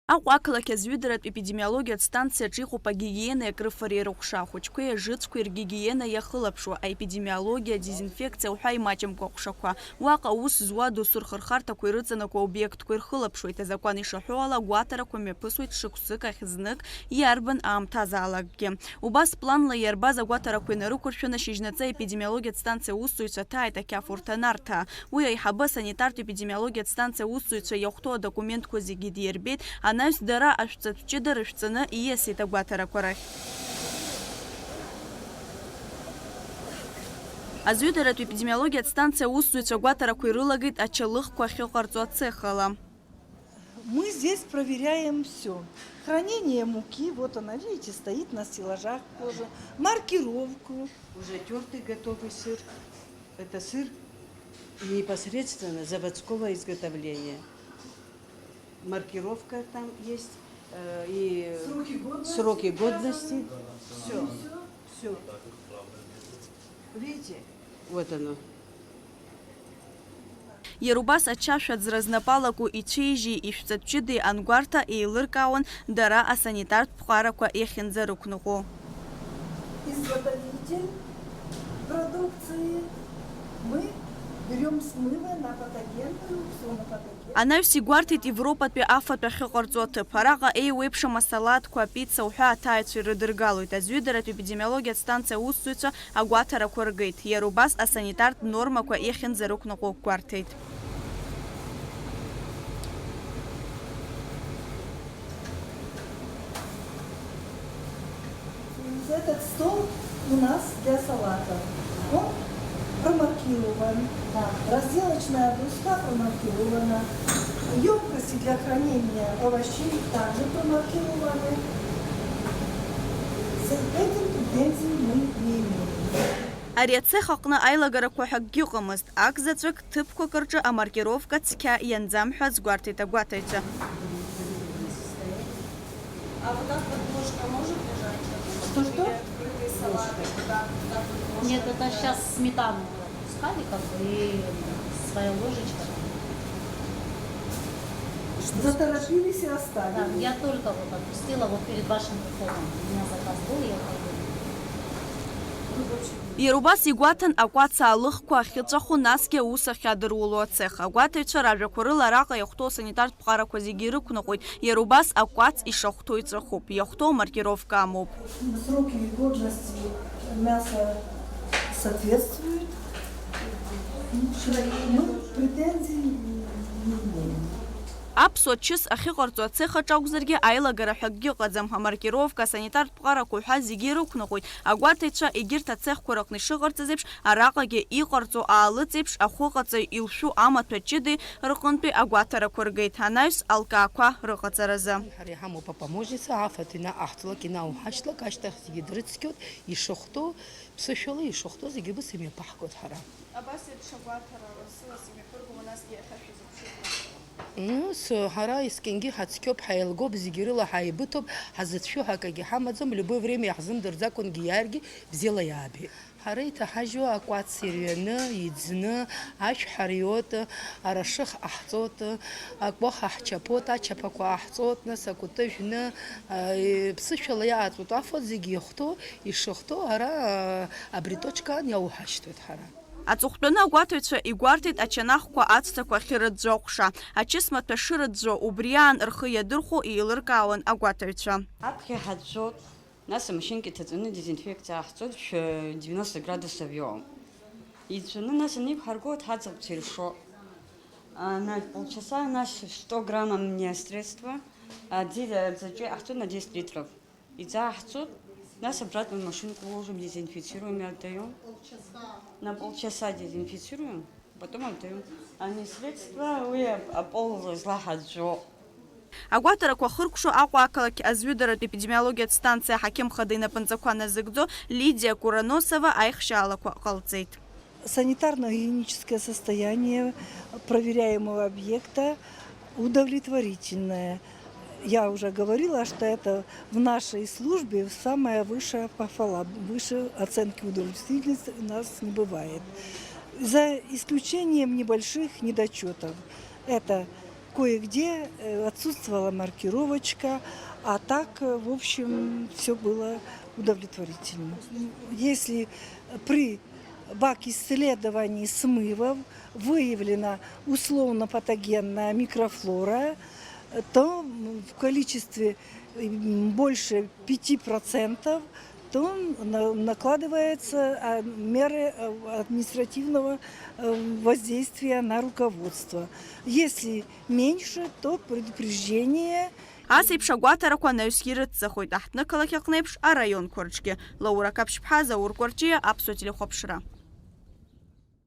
Аҟәақалақь азҩыдаратә эпидемиологиатә станциаҿы иҟоуп агигиена иакрыфара ирыҟәша, ахәыҷқәеи ажыцқәеи ргигиена иахылаԥшуа, аепидемиологиа, адезинфекциа уҳәа имаҷымкәа аҟәшақәа. Уаҟа аус зуа досу рхырхарҭақәа ирыҵанакуа аобиектқәа ирхылаԥшуеит. Азакәан ишаҳәо ала агәаҭарақәа мҩаԥысуеит шықәсык ахь знык иарбан аамҭазаалакгьы. Убас планла иарбаз агәаҭарақәа инарықәыршәаны шьыжьнаҵы аепидемиологиатә станциа аусзуҩцәа ҭааит ақьафурҭа нарҭаа. Уи аиҳабы асанитартә эпидемиологиатә станциа аусзуҩцәа иахәҭоу адокументқәа зегьы дирбеит. Анаҩс дара ашәҵатә ҷыда рышәҵаны ииасит агәаҭарақәа рахь. Азҩыдаратә эпидемиологиатә станциа аусзуҩцәа агәаҭарақәа ирылагеит ачалыхқәа ахьыҟарҵо ацехала. Мы здесь проверяем все. Хранение муки, вот она, видите, стоит на стеллажах тоже. Маркировку. Уже тертый готовый сыр. Это сыр непосредственно заводского изготовления. Маркировка там есть и сроки годности. Все. Видите? Вот оно. Иарубас ачашәаӡра знапалаку ицәеижьи ишәҵатә ҷыдеи ангәарҭа еилыркаауан дара асанитартә ԥҟарақәа иахьынӡарықәныҟәо. Изготовитель продукции. Мы берем смывы на патогенную, все на патогенную. Анаҩс игәарҭеит Европатәи афатә ахьыҟарҵо аҭыԥ. Араҟа еиуеиԥшым асалаҭқәа, апицца уҳәа аҭааҩцәа ирыдыргалоит. Азҩыдаратә эпидемиологиатә станциа аусзуҩцәа агәаҭарақәа ргеит. Иара убас асанитартә нормақәа иахьынӡарықәныҟәо гәарҭеит. Этот стол у нас для салата. Он промаркирован. Разделочная доска промаркирована. Емкости для хранения овощей также промаркированы. С этим претензий мы не имеем. Ари ацех аҟны аилагарақәа ҳәа акгьы ыҟамызт. Акзаҵәык ҭыԥқәак рҿы амаркировка цқьа ианӡам ҳәа азгәарҭеит агәаҭаҩцәа. А вот так вот ложка может лежать? Что? Салаты, Нет, это сейчас сметану пускали как бы и своя ложечка. Заторопились и Да, оставили. я только вот отпустила вот перед вашим входом. У меня заказ был, я пойду. Иара убас игәаҭан акәац аалыхқәа ахьыҵәаху, насгьы аус ахьадыруло ацех. Агәаҭаҩцәа ражәақәа рыла араҟа иахәҭоу асанитартә ԥҟарақәа зегьы ирықәныҟәоит. Иара убас акәац ишахәҭоу иҵәахуп. Иахәҭоу маркировка амоуп. Сроки годности мяса соответствуют. Мы претензий не имеем. Аԥсуа ачыс ахьыҟарҵо ацех аҿы акәзаргьы аилагара ҳәа акгьы ыҟаӡам. Амаркировка, асанитартә ԥҟарақәа уҳәа зегьы ирықәныҟәоит. Агәаҭаҩцәа егьырҭ ацехқәа рыҟны ишыҟарҵаз еиԥш, араҟагьы иҟарҵо аалыҵ еиԥш ахәыҟаҵаҩ илшәу амаҭәа ҷыдеи рҟынтәи агәаҭарақәа ргеит. Анаҩс алкаақәа рыҟаҵаразы. Ҳара иҳамоуп апоможница, афатә инаҟаҳҵалак, инауҳашьҭлак, ашьҭахь зегьы дрыцқьоит, ишахәҭоу, ԥсышәала ишахәҭоу зегьы ус имҩаԥаҳгоит ҳара. Абас еиԥш агәаҭара лассы-ласс имҩаԥыргауа, насгьы иахьашәызԥшума? Ҳара есқьынгьы ҳацқьоуп, ҳаилгоуп, зегьы рыла ҳаибыҭоуп, ҳазыцәшәо акагьы ҳамаӡам, любое время иаҳзымдырӡакәангьы иааргьы бзиала иаабеит. Ҳара иҭаҳажьуа акәац ирҩаны, иӡны, ашә ҳариот, арашых ҟаҳҵоит, акәа ҳаҳчаԥоит, ачаԥақәа ҟаҳҵоит, нас акәты жәны, ԥсышәала иааҵуеит. Афатә зегьы иахәҭоу, ишахәҭоу ара абри точкаан иауҳашьҭуеит ҳара. Аҵыхәтәаны агәаҭаҩцәа игәарҭеит ачанахқәа ацәцақәа ахьырыӡәӡәо аҟәша. Ачыс маҭәа шырыӡәӡәо убри аан рхы иадырхәо еилыркаауан агәаҭаҩцәа. Аԥхьа ҳаӡәӡәоит, нас амашьынка иҭаҵаны дезинфекциа ааҳҵоит 90 градусов иоуам. Иҵәаны нас аниқәҳаргоит ҳаҵаҟәцәа иршо. На полчаса нас 100 граммов мне средства, дзаҵәы ааҳҵоит на 10 литров. Иӡааҳҵоит, нас обратно в машинку ложим, дезинфицируем и отдаем. На полчаса дезинфицируем, потом отдаем. Они средства, пол зла ҳаӡәӡәо. Агәаҭарақәа хыркәшо Аҟәа-ақалақь азҩыдаратә эпидемиологиатә станциа аҳақьымхада инапынҵақәа назыгӡо Лидиа Кураносова аихшьаалақәа ҟалҵеит. Санитарно-гигиеническое состояние проверяемого объекта удовлетворительное. Я уже говорила, что это в нашей службе самая высшая похвала. Выше оценки удовлетворительности у нас не бывает. За исключением небольших недочетов. Это кое-где отсутствовала маркировочка, а так, в общем, все было удовлетворительно. Если при бак-исследовании смывов выявлена условно-патогенная микрофлора, то в количестве больше 5%, то накладываются меры административного воздействия на руководство. Если меньше, то предупреждение. Асип шагуатарақуа наусгирыццахоит аҳҭнықалақь аҟнеиԥш араион қәырҿгьы. Лаура Каԥшь-ԥҳа, Заур Кәарҷиа, Аԥсуа телехәаԥшра.